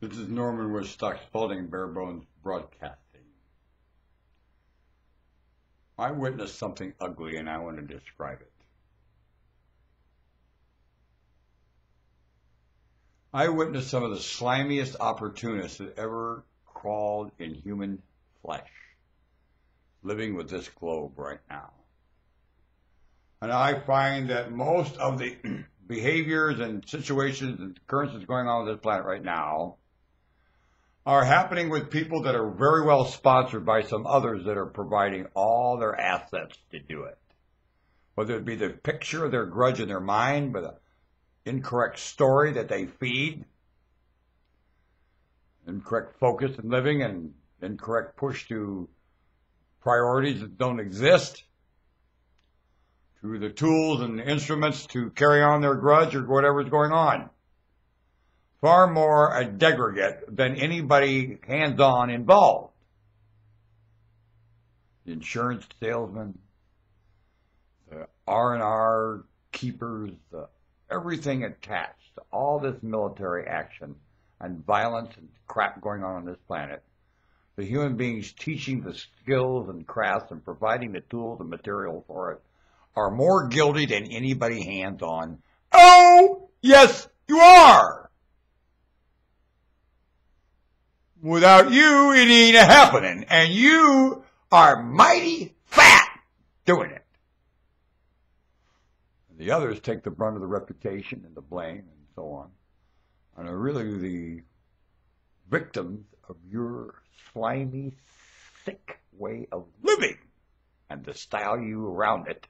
This is Norman with Stock Spalding, Bare Bones Broadcasting. I witnessed something ugly and I want to describe it. I witnessed some of the slimiest opportunists that ever crawled in human flesh, living with this globe right now. And I find that most of the behaviors and situations and occurrences going on with this planet right now are happening with people that are very well sponsored by some others that are providing all their assets to do it. Whether it be the picture of their grudge in their mind, with an incorrect story that they feed, incorrect focus in living, and incorrect push to priorities that don't exist, through the tools and instruments to carry on their grudge or whatever's going on. Far more a degradate than anybody hands-on involved. The insurance salesmen, the R&R keepers, everything attached to all this military action and violence and crap going on this planet. The human beings teaching the skills and crafts and providing the tools and material for it are more guilty than anybody hands-on. Oh, yes, you are! Without you, it ain't happening. And you are mighty fat doing it. The others take the brunt of the reputation and the blame and so on. And are really the victims of your slimy, sick way of living and the style you around it,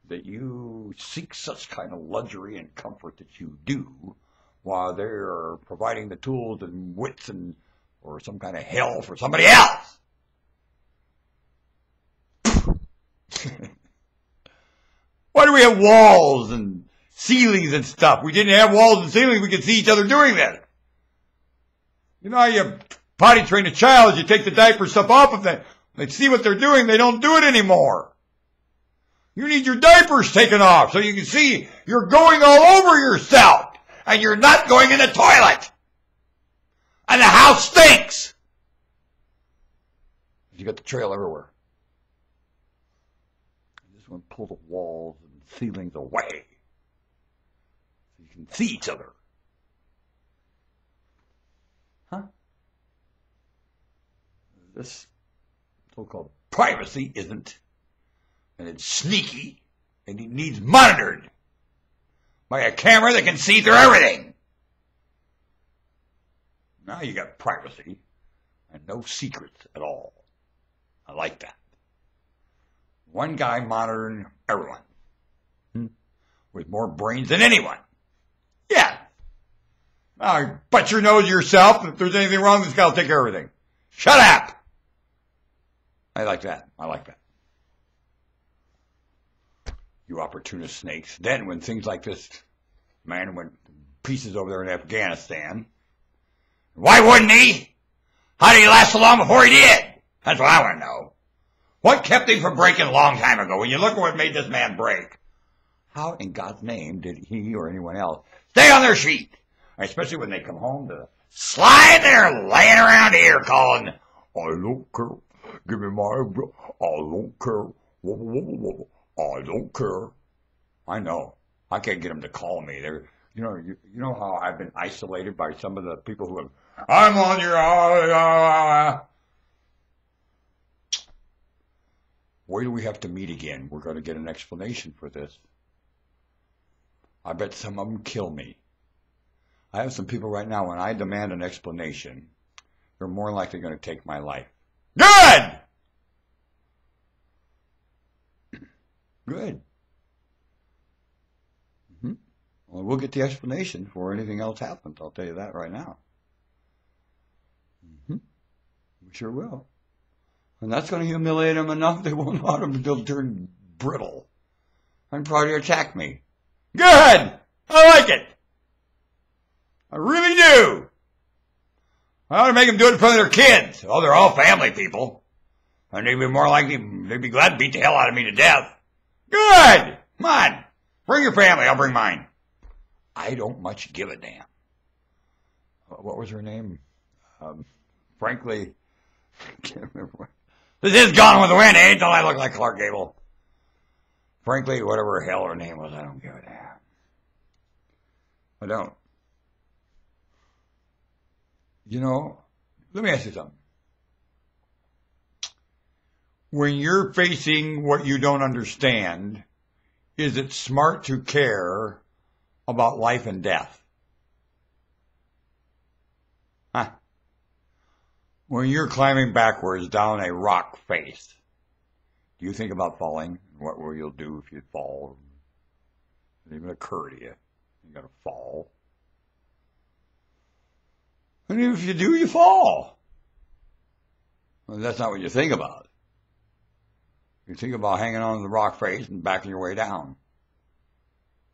that you seek such kind of luxury and comfort that you do while they're providing the tools and wits and or some kind of hell for somebody else. Why do we have walls and ceilings and stuff? We didn't have walls and ceilings. We could see each other doing this. You know how you potty train a child, you take the diaper stuff off of them. They see what they're doing. They don't do it anymore. You need your diapers taken off so you can see you're going all over yourself and you're not going in the toilet. And the house stinks. You got the trail everywhere. You just want to pull the walls and ceilings away so you can see each other. Huh? This so-called privacy isn't, and it's sneaky, and it needs monitored by a camera that can see through everything. Now you got privacy and no secrets at all. I like that. One guy monitoring everyone with more brains than anyone. Yeah. Now, butt your nose yourself. If there's anything wrong, this guy will take care of everything. Shut up. I like that. I like that. You opportunist snakes. Then when things like this, man went pieces over there in Afghanistan, why wouldn't he? How did he last so long before he did? That's what I want to know. What kept him from breaking a long time ago? When you look at what made this man break, how in God's name did he or anyone else stay on their feet? Especially when they come home to slide there laying around here calling, I don't care. Give me my, I don't care. I don't care. I know. I can't get them to call me. They're, you know how I've been isolated by some of the people who have, I'm on your, Where do we have to meet again? We're going to get an explanation for this. I bet some of them kill me. I have some people right now, when I demand an explanation, they're more likely going to take my life. Good! Good. Well, we'll get the explanation before anything else happens. I'll tell you that right now. We sure will. And that's going to humiliate them enough they won't want them to turn brittle and try to attack me. Good! I like it. I really do. I ought to make them do it in front of their kids. Oh, they're all family people. And they'd be more likely, they'd be glad to beat the hell out of me to death. Good! Come on. Bring your family. I'll bring mine. I don't much give a damn. what was her name? Frankly, I can't remember. This is Gone with the Wind, eh? Don't I look like Clark Gable? Frankly, whatever the hell her name was, I don't give a damn. I don't. You know, let me ask you something. When you're facing what you don't understand, is it smart to care about life and death? Huh? When you're climbing backwards down a rock face, do you think about falling? What will you do if you fall? It doesn't even occur to you. You're going to fall. And if you do, you fall. Well, that's not what you think about. You think about hanging on to the rock face and backing your way down.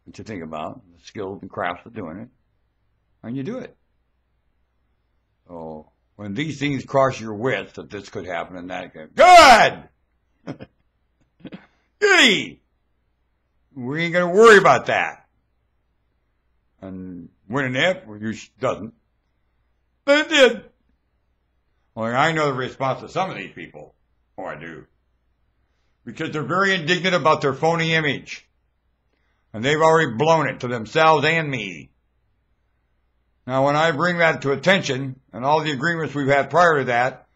What you think about, the skills and crafts of doing it, and you do it. So when these things cross your wits that this could happen and that could, good! Goody! We ain't going to worry about that. And when and if, well, you doesn't. But it did. Only I know the response to some of these people. Oh, I do. Because they're very indignant about their phony image. And they've already blown it to themselves and me. Now, when I bring that to attention, and all the agreements we've had prior to that,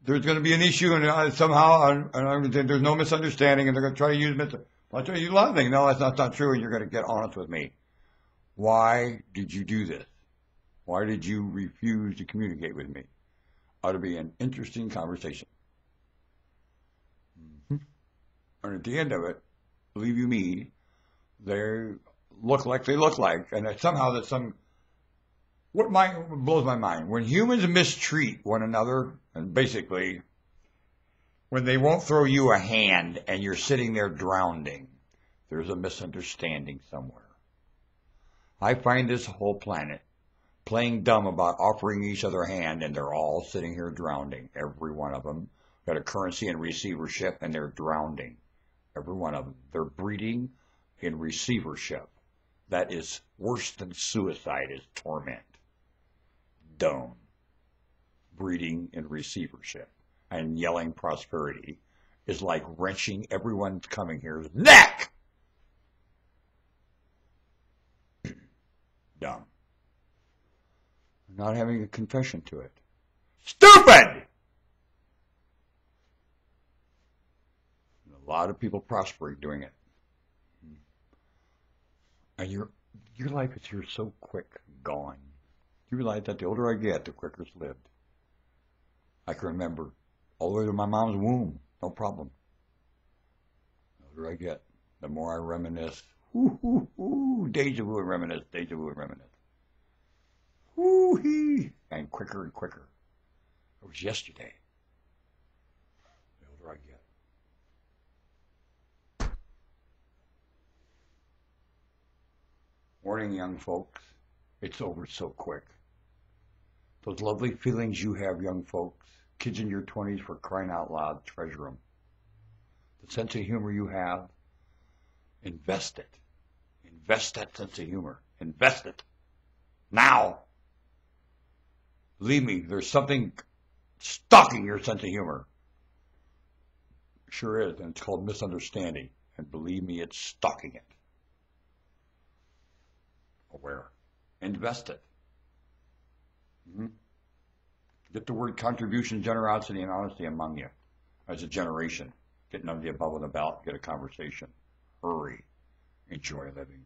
there's going to be an issue, and somehow, there's no misunderstanding, and they're going to try to use I'll tell you a lot of things. No, that's not true, and you're going to get honest with me. Why did you do this? Why did you refuse to communicate with me? Ought to be an interesting conversation. Mm-hmm. And at the end of it, believe you me, they look like they look like, and somehow there's some. What blows my mind, when humans mistreat one another, and basically, when they won't throw you a hand and you're sitting there drowning, there's a misunderstanding somewhere. I find this whole planet playing dumb about offering each other a hand, and they're all sitting here drowning. Every one of them got a currency and receivership, and they're drowning. Every one of them. They're breeding in receivership. That is worse than suicide, is torment. Dumb. Breeding in receivership and yelling prosperity is like wrenching everyone's coming here's neck. Dumb. Not having a confession to it. Stupid! And a lot of people prospering doing it. And your life is here so quick, gone. You realize that the older I get, the quicker it's lived. I can remember all the way to my mom's womb, no problem. The older I get, the more I reminisce. Deja vu and reminisce, deja vu and reminisce. Woo-hee, and quicker and quicker. It was yesterday. The older I get. Warning, young folks, it's over so quick. Those lovely feelings you have, young folks, kids in your 20s, for crying out loud, treasure them. The sense of humor you have, invest it. Invest that sense of humor. Invest it. Now. Believe me, there's something stalking your sense of humor. Sure is, and it's called misunderstanding. And believe me, it's stalking it. Aware. Invest it. Mm-hmm. Get the word contribution, generosity, and honesty among you as a generation. Get none of the above on the ballot. Get a conversation. Hurry. Enjoy living.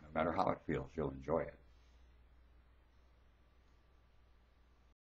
No matter how it feels, you'll enjoy it.